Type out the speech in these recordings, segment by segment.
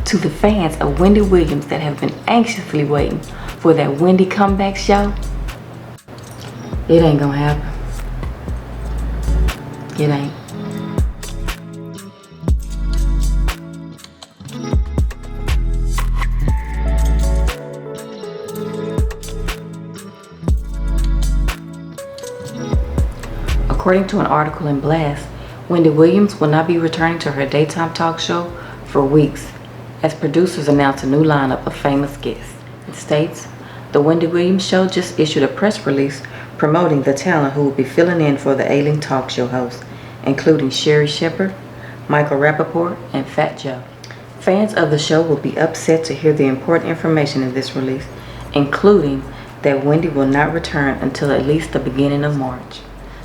To the fans of Wendy Williams that have been anxiously waiting for that Wendy comeback show, it ain't gonna happen. It ain't. According to an article in Blast, Wendy Williams will not be returning to her daytime talk show for weeks, as producers announce a new lineup of famous guests. It states, the Wendy Williams Show just issued a press release promoting the talent who will be filling in for the ailing talk show host, including Sherri Shepherd, Michael Rappaport, and Fat Joe. Fans of the show will be upset to hear the important information in this release, including that Wendy will not return until at least the beginning of March.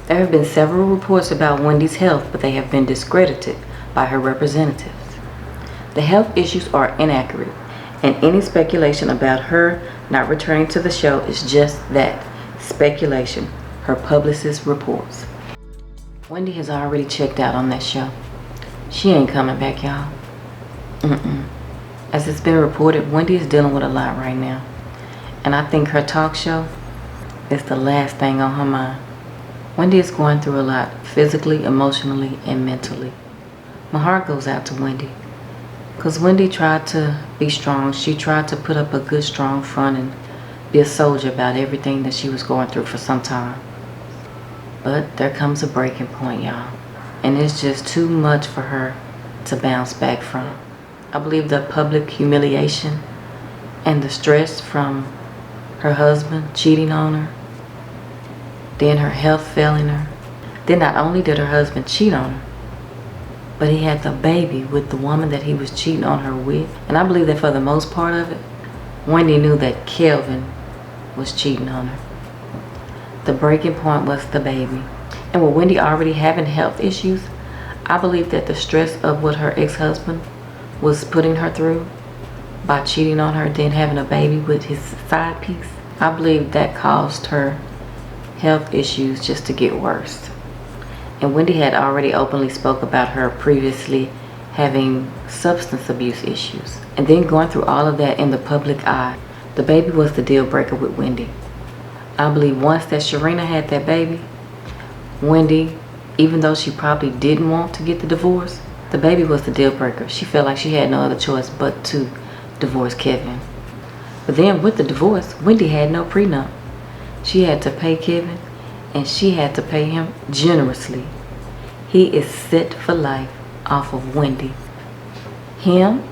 There have been several reports about Wendy's health, but they have been discredited by her representatives. The health issues are inaccurate, and any speculation about her not returning to the show is just that, speculation, her publicist reports. Wendy has already checked out on that show. She ain't coming back, y'all. As it's been reported, Wendy is dealing with a lot right now, and I think her talk show is the last thing on her mind. Wendy is going through a lot, physically, emotionally, and mentally. My heart goes out to Wendy, because Wendy tried to be strong. She tried to put up a good, strong front and be a soldier about everything that she was going through for some time. But there comes a breaking point, y'all, and it's just too much for her to bounce back from. I believe the public humiliation and the stress from her husband cheating on her, then her health failing her. Then not only did her husband cheat on her, but he had the baby with the woman that he was cheating on her with. And I believe that for the most part of it, Wendy knew that Kelvin was cheating on her. The breaking point was the baby. And with Wendy already having health issues, I believe that the stress of what her ex-husband was putting her through by cheating on her, then having a baby with his side piece, I believe that caused her health issues just to get worse. And Wendy had already openly spoke about her previously having substance abuse issues. And then going through all of that in the public eye, the baby was the deal breaker with Wendy. I believe once that Sharina had that baby, Wendy, even though she probably didn't want to get the divorce, the baby was the deal breaker. She felt like she had no other choice but to divorce Kevin. But then with the divorce, Wendy had no prenup. She had to pay Kevin, and she had to pay him generously. He is set for life off of Wendy. Him,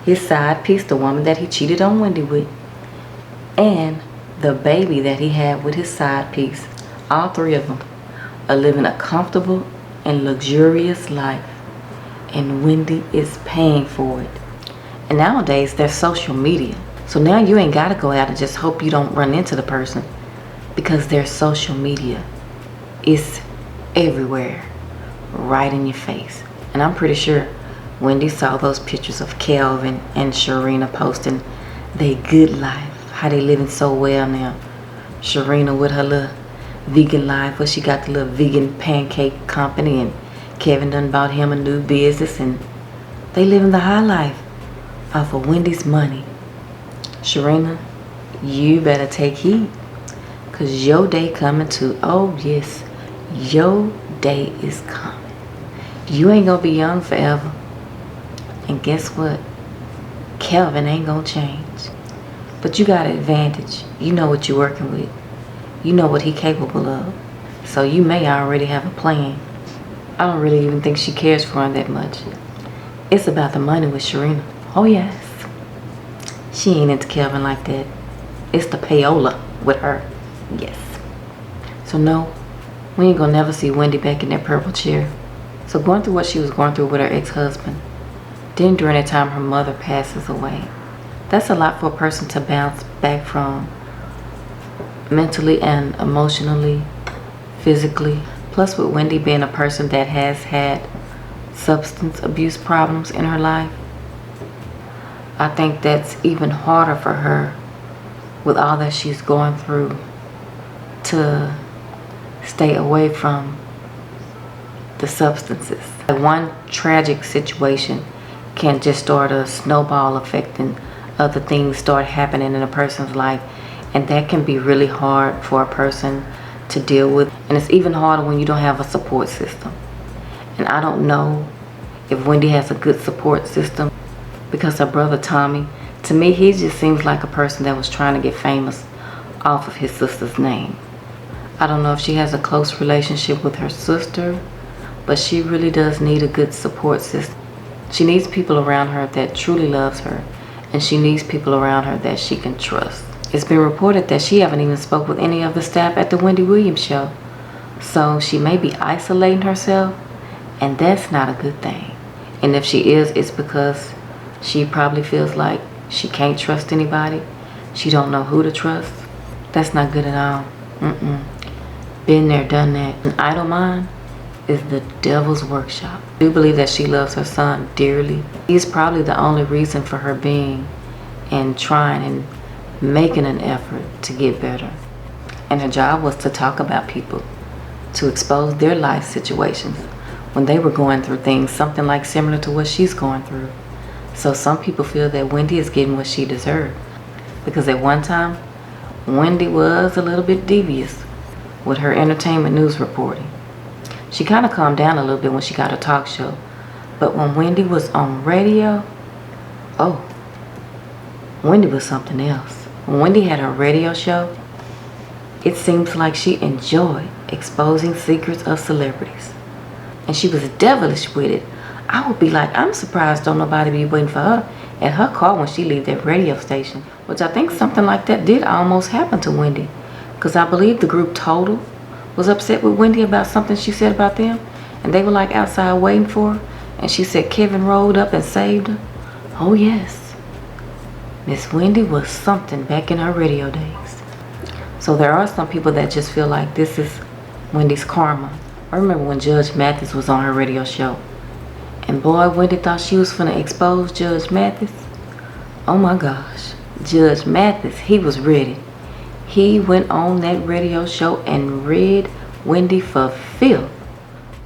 his side piece, the woman that he cheated on Wendy with, and the baby that he had with his side piece. All three of them are living a comfortable and luxurious life, and Wendy is paying for it. And nowadays there's social media, so now you ain't gotta go out and just hope you don't run into the person, because there's social media. It's everywhere, right in your face. And I'm pretty sure Wendy saw those pictures of Kelvin and Sharina posting their good life, how they living so well now. Sharina with her little vegan life, where she got the little vegan pancake company, and Kevin done bought him a new business, and they living the high life off of Wendy's money. Sharina, you better take heed, because your day coming too. Oh yes, your day is coming. You ain't gonna be young forever. And guess what? Kelvin ain't gonna change. But you got an advantage. You know what you're working with. You know what he's capable of. So you may already have a plan. I don't really even think she cares for him that much. It's about the money with Sharina. Oh yes. She ain't into Kelvin like that. It's the payola with her. Yes. So no, we ain't gonna never see Wendy back in that purple chair. So going through what she was going through with her ex-husband, then during that time her mother passes away. That's a lot for a person to bounce back from, mentally and emotionally, physically. Plus with Wendy being a person that has had substance abuse problems in her life, I think that's even harder for her with all that she's going through to stay away from the substances. One tragic situation can just start a snowball effect and other things start happening in a person's life, and that can be really hard for a person to deal with, and it's even harder when you don't have a support system. And I don't know if Wendy has a good support system, because her brother Tommy, to me, he just seems like a person that was trying to get famous off of his sister's name. I don't know if she has a close relationship with her sister, but she really does need a good support system. She needs people around her that truly loves her, and she needs people around her that she can trust. It's been reported that she haven't even spoke with any of the staff at the Wendy Williams show, so she may be isolating herself, and that's not a good thing. And if she is, it's because she probably feels like she can't trust anybody. She don't know who to trust. That's not good at all. Been there, done that. An idle mind is the devil's workshop. I do believe that she loves her son dearly. He's probably the only reason for her being and trying and making an effort to get better. And her job was to talk about people, to expose their life situations when they were going through things something like similar to what she's going through. So some people feel that Wendy is getting what she deserved, because at one time Wendy was a little bit devious with her entertainment news reporting. She kind of calmed down a little bit when she got a talk show, but when Wendy was on radio, oh, Wendy was something else. When Wendy had her radio show, it seems like she enjoyed exposing secrets of celebrities, and she was devilish with it. I would be like, I'm surprised don't nobody be waiting for her at her car when she leave that radio station, which I think something like that did almost happen to Wendy, because I believe the group Total was upset with Wendy about something she said about them, and they were like outside waiting for her, and she said Kevin rolled up and saved her. Oh yes, Miss Wendy was something back in her radio days. So there are some people that just feel like this is Wendy's karma. I remember when Judge Mathis was on her radio show, and boy, Wendy thought she was finna expose Judge Mathis. Oh my gosh, Judge Mathis, he was ready. He went on that radio show and read Wendy for filth.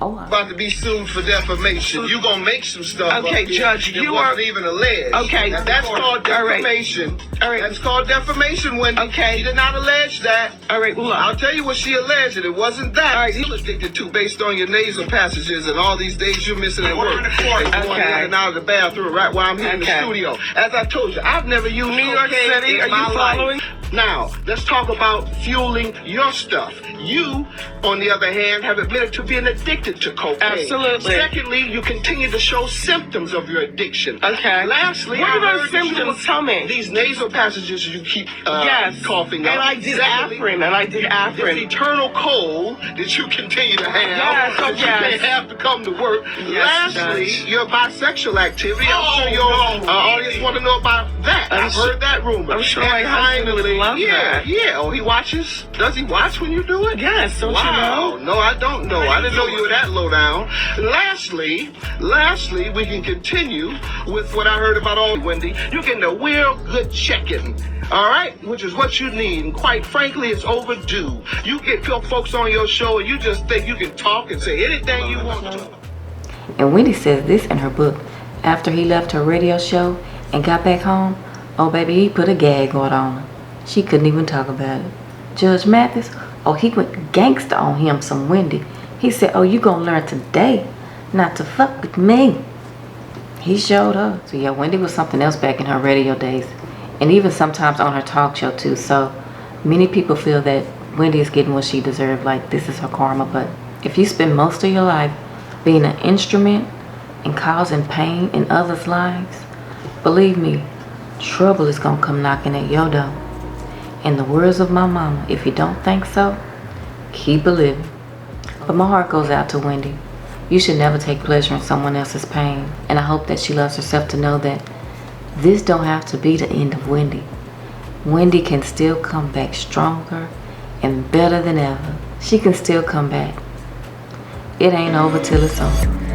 Oh, about to be sued for defamation. You gonna make some stuff. Okay, up Judge, you wasn't even alleged. Okay, now, that's called defamation. All right. That's called defamation, Wendy. Okay. She did not allege that. All right, well, I'll tell you what she alleged, and it wasn't that. All right. You're addicted to based on your nasal passages and all these days you're missing at work. Okay. Going in and out of the bathroom right while I'm here in the studio. As I told you, I've never used New York cocaine City, in are my you following? life. Now, let's talk about fueling your stuff. You, on the other hand, have admitted to being addicted to cocaine. Absolutely. Secondly, you continue to show symptoms of your addiction. Okay. Lastly, What I are those heard that you symptoms? were- Tell me. These nasal passages you keep Yes. coughing up. And I did Secondly, Afrin, This eternal cold that you continue to have. Yes, that you yes. can't have to come to work. Yes, Lastly, Judge. your bisexual activity. I'm sure your audience want to know about that. I've heard that rumor. I'm sure And my husband would finally, love that. Yeah. Oh, he watches? Does he watch when you do it? Yes, don't you Wow. know? No, I don't know. I didn't know you were that low down. Lastly, we can continue with what I heard about all Wendy. You're getting a real good check-in. All right, which is what you need, and quite frankly, it's overdue. You get folks on your show, and you just think you can talk and say anything you want to. And Wendy says this in her book. After he left her radio show and got back home, oh baby, he put a gag order on her. She couldn't even talk about it. Judge Mathis, oh, he went gangster on him, some Wendy. He said, oh, you gonna learn today not to fuck with me. He showed up. So yeah, Wendy was something else back in her radio days, and even sometimes on her talk show too. So many people feel that Wendy is getting what she deserved, like this is her karma. But if you spend most of your life being an instrument and causing pain in others' lives, believe me, trouble is gonna come knocking at your door. In the words of my mama, if you don't think so, keep a living. But my heart goes out to Wendy. You should never take pleasure in someone else's pain. And I hope that she loves herself to know that this don't have to be the end of Wendy. Wendy can still come back stronger and better than ever. She can still come back. It ain't over till it's over.